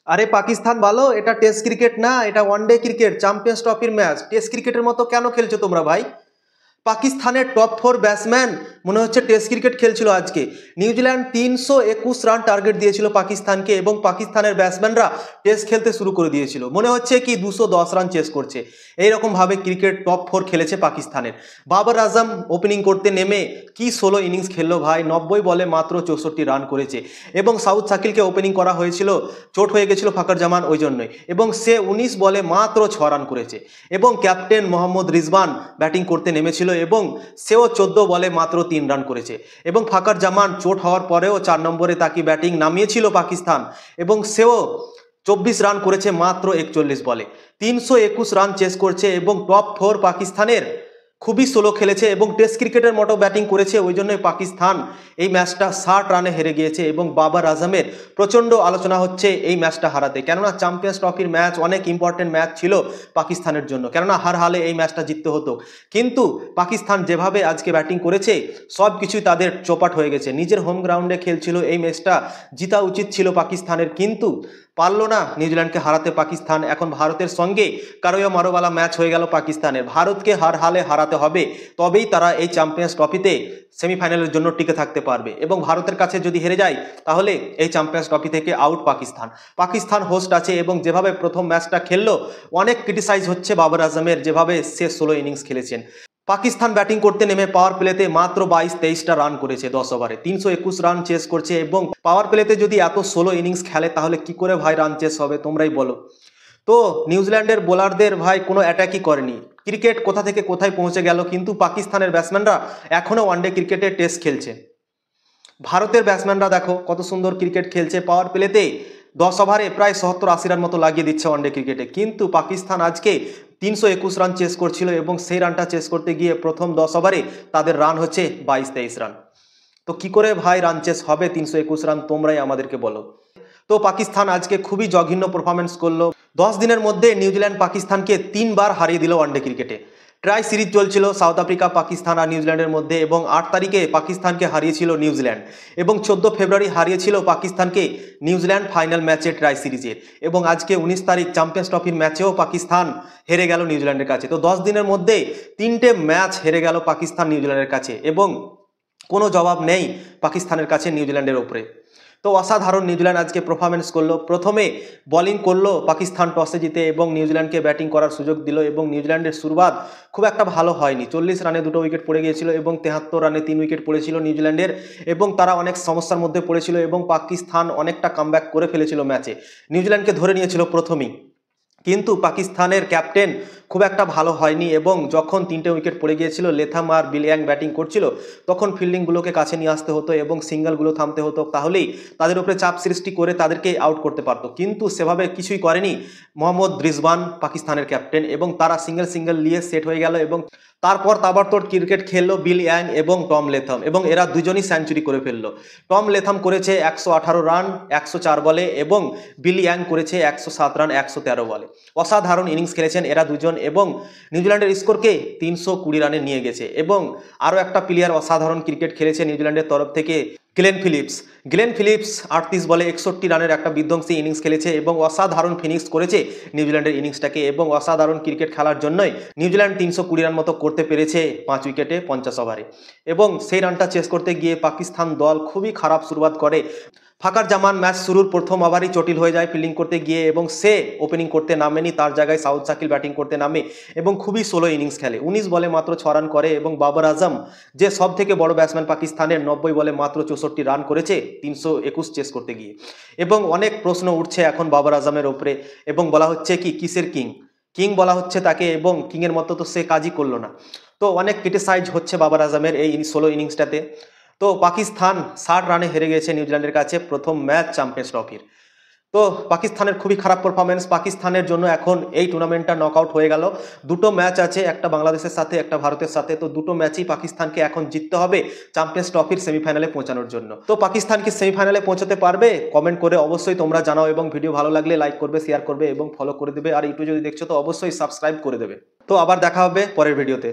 আরে পাকিস্তান ভালো, এটা টেস্ট ক্রিকেট না, এটা ওয়ানডে ক্রিকেট, চ্যাম্পিয়ন্স ট্রফির ম্যাচ। টেস্ট ক্রিকেটের মতো কেন খেলছো তোমরা ভাই? পাকিস্তানের টপ 4 ব্যাটসম্যান মনে হচ্ছে টেস্ট ক্রিকেট খেলছিল আজকে। নিউজিল্যান্ড 321 রান টার্গেট দিয়েছিল পাকিস্তানকে এবং পাকিস্তানের ব্যাটসম্যানরা টেস্ট খেলতে শুরু করে দিয়েছিল, মনে হচ্ছে কি 210 রান চেস করছে। এইরকম ভাবে ক্রিকেট টপ 4 খেলেছে পাকিস্তানের। বাবর আজম ওপেনিং করতে নেমে কি 16 ইনিংস খেললো ভাই, 90 বলে মাত্র 64 রান করেছে এবং সাউথ শাকিলকে ওপেনিং করা হয়েছিল, চোট হয়ে গেছিল ফাকর জামান ওই জন্যই, এবং সে 19 বলে মাত্র 6 রান করেছে। এবং ক্যাপ্টেন মোহাম্মদ রিজওয়ান ব্যাটিং করতে নেমেছিল এবং সেও 14 বলে মাত্র 3 রান করেছে। এবং ফাকর জামান চোট হওয়ার পরেও 4 নম্বরে তাকে ব্যাটিং নামিয়েছিল পাকিস্তান এবং সেও 24 রান করেছে মাত্র 41 বলে। 321 রান চেস করছে এবং টপ 4 পাকিস্তানের খুবই স্লো খেলেছে এবং টেস্ট ক্রিকেটের মতো ব্যাটিং করেছে, ওই জন্যই পাকিস্তান এই ম্যাচটা 60 রানে হেরে গিয়েছে। এবং বাবর আজমের প্রচণ্ড আলোচনা হচ্ছে এই ম্যাচটা হারাতে, কেননা চ্যাম্পিয়ন্স ট্রফির ম্যাচ অনেক ইম্পর্টেন্ট ম্যাচ ছিল পাকিস্তানের জন্য, কেননা হার হালে এই ম্যাচটা জিততে হতো। কিন্তু পাকিস্তান যেভাবে আজকে ব্যাটিং করেছে সব কিছুই তাদের চৌপাট হয়ে গেছে। নিজের হোম গ্রাউন্ডে খেলছিল, এই ম্যাচটা জিতা উচিত ছিল পাকিস্তানের, কিন্তু পারল না নিউজিল্যান্ডকে হারাতে পাকিস্তান। এখন ভারতের সঙ্গে কারোয়া মারোওয়ালা ম্যাচ হয়ে গেল পাকিস্তানের। ভারতকে হার হালে হারাতে হবে, তবেই তারা এই চ্যাম্পিয়ন্স ট্রফিতে সেমিফাইনালের জন্য টিকে থাকতে পারবে। এবং ভারতের কাছে যদি হেরে যায় তাহলে এই চ্যাম্পিয়ন্স ট্রফি থেকে আউট পাকিস্তান। পাকিস্তান হোস্ট আছে এবং যেভাবে প্রথম ম্যাচটা খেললো অনেক ক্রিটিসাইজ হচ্ছে বাবর আজমের, যেভাবে সে 16 ইনিংস খেলেছেন। পাকিস্তান ব্যাটিং করতে নেমে পাওয়ার প্লেতে মাত্র 22-23টা রান করেছে 10 ওভারে, 321 রান চেস করছে। এবং পাওয়ার প্লেতে যদি এত 16 ইনিংস খেলে তাহলে কি করে ভাই রান চেস হবে, তোমরাই বলো। তো নিউজিল্যান্ডের বোলারদের ভাই কোনো অ্যাটাকই করেনি, ক্রিকেট কোথা থেকে কোথায় পৌঁছে গেল। কিন্তু পাকিস্তানের ব্যাটসম্যানরা এখনও ওয়ানডে ক্রিকেটে টেস্ট খেলছে। ভারতের ব্যাটসম্যানরা দেখো কত সুন্দর ক্রিকেট খেলছে, পাওয়ার প্লেতে 10 ওভারে প্রায় 70-80 রান মতো লাগিয়ে দিচ্ছে ওয়ানডে ক্রিকেটে। কিন্তু পাকিস্তান আজকে 321 রান চেস করছিল এবং সেই রানটা চেস করতে গিয়ে প্রথম 10 ওভারে তাদের রান হচ্ছে 22-23 রান। তো কি করে ভাই রান চেস হবে 321 রান, তোমরাই আমাদেরকে বলো। তো পাকিস্তান আজকে খুবই জঘন্য পারফরমেন্স করলো। 10 দিনের মধ্যে নিউজিল্যান্ড পাকিস্তানকে 3 বার হারিয়ে দিল ওয়ানডে ক্রিকেটে। ট্রাই সিরিজ চলছিল সাউথ আফ্রিকা, পাকিস্তান আর নিউজিল্যান্ডের মধ্যে, এবং 8 তারিখে পাকিস্তানকে হারিয়েছিল নিউজিল্যান্ড এবং 14 ফেব্রুয়ারি হারিয়েছিল পাকিস্তানকে নিউজিল্যান্ড ফাইনাল ম্যাচে ট্রাই সিরিজের। এবং আজকে 19 তারিখ চ্যাম্পিয়ন্স ট্রফির ম্যাচেও পাকিস্তান হেরে গেল নিউজিল্যান্ডের কাছে। তো 10 দিনের মধ্যে 3টে ম্যাচ হেরে গেল পাকিস্তান নিউজিল্যান্ডের কাছে এবং কোনো জবাব নেই পাকিস্তানের কাছে নিউজিল্যান্ডের ওপরে। তো অসাধারণ নিউজিল্যান্ড আজকে পারফরমেন্স করলো। প্রথমে বোলিং করলো পাকিস্তান টসে জিতে এবং নিউজিল্যান্ডকে ব্যাটিং করার সুযোগ দিল এবং নিউজিল্যান্ডের শুরুয়াত খুব একটা ভালো হয়নি। 40 রানে 2টো উইকেট পড়ে গিয়েছিল এবং 73 রানে 3 উইকেট পড়েছিল নিউজিল্যান্ডের, এবং তারা অনেক সমস্যার মধ্যে পড়েছিল এবং পাকিস্তান অনেকটা কামব্যাক করে ফেলেছিল ম্যাচে, নিউজিল্যান্ডকে ধরে নিয়েছিল প্রথমেই। কিন্তু পাকিস্তানের ক্যাপ্টেন খুব একটা ভালো হয়নি এবং যখন 3টে উইকেট পড়ে গিয়েছিল, লেথাম আর বিল ইয়াং ব্যাটিং করছিল, তখন ফিল্ডিংগুলোকে কাছে নিয়ে আসতে হতো এবং সিঙ্গেলগুলো থামতে হতো, তাহলেই তাদের উপরে চাপ সৃষ্টি করে তাদেরকে আউট করতে পারতো। কিন্তু সেভাবে কিছুই করেনি মোহাম্মদ রিজওয়ান পাকিস্তানের ক্যাপ্টেন, এবং তারা সিঙ্গেল নিয়ে সেট হয়ে গেল। এবং তারপর তাবড়তোড় ক্রিকেট খেললো বিল ইয়াং এবং টম লেথাম, এবং এরা দুজনই সেঞ্চুরি করে ফেললো। টম লেথাম করেছে 118 রান 104 বলে এবং বিল ইয়াং করেছে 107 রান 113 বলে। অসাধারণ ইনিংস খেলেছেন এরা দুজন এবং নিউজিল্যান্ডের স্কোরকে 320 রানে নিয়ে গেছে। এবং আরও একটা প্লেয়ার অসাধারণ ক্রিকেট খেলেছে নিউজিল্যান্ডের তরফ থেকে, গ্লেন ফিলিপস 38 বলে 61 রানের একটা বিধ্বংসী ইনিংস খেলেছে এবং অসাধারণ ফিনিশ করেছে নিউজিল্যান্ডের ইনিংসটাকে। এবং অসাধারণ ক্রিকেট খেলার জন্যই নিউজিল্যান্ড 320 রান মতো করতে পেরেছে 5 উইকেটে 50 ওভারে। এবং সেই রানটা চেস করতে গিয়ে পাকিস্তান দল খুবই খারাপ শুরুয়াত করে। ফাকর জামান ম্যাচ শুরুর প্রথম ওভারই চটিল হয়ে যায় ফিল্ডিং করতে গিয়ে এবং সে ওপেনিং করতে নামেনি, তার জায়গায় সাউথ শাকিল ব্যাটিং করতে নামে এবং খুবই স্লো ইনিংস খেলে। 19 বলে মাত্র 6 রান করে এবং বাবর আজম, যে সব থেকে বড় ব্যাটসম্যান পাকিস্তানের, 90 বলে মাত্র 64 রান করেছে 321 চেস করতে গিয়ে। এবং অনেক প্রশ্ন উঠছে এখন বাবর আজমের ওপরে এবং বলা হচ্ছে কি কিসের কিং বলা হচ্ছে তাকে, এবং কিংয়ের মতো তো সে কাজই করলো না। তো অনেক ক্রিটিসাইজ হচ্ছে বাবর আজমের এই 16 ইনিংসটাতে। তো পাকিস্তান 60 রানে হেরে গেছে নিউজিল্যান্ডের কাছে প্রথম ম্যাচ চ্যাম্পিয়ন্স ট্রফির। তো পাকিস্তানের খুবই খারাপ পারফরমেন্স। পাকিস্তানের জন্য এখন এই টুর্নামেন্টটা নকআউট হয়ে গেল। 2টো ম্যাচ আছে, একটা বাংলাদেশের সাথে একটা ভারতের সাথে। তো 2টো ম্যাচই পাকিস্তানকে এখন জিততে হবে চ্যাম্পিয়ন্স ট্রফির সেমিফাইনালে পৌঁছানোর জন্য। তো পাকিস্তান কি সেমিফাইনালে পৌঁছাতে পারবে? কমেন্ট করে অবশ্যই তোমরা জানাও এবং ভিডিও ভালো লাগলে লাইক করবে, শেয়ার করবে এবং ফলো করে দেবে। আর ইউটিউবে যদি দেখছো তো অবশ্যই সাবস্ক্রাইব করে দেবে। তো আবার দেখা হবে পরের ভিডিওতে।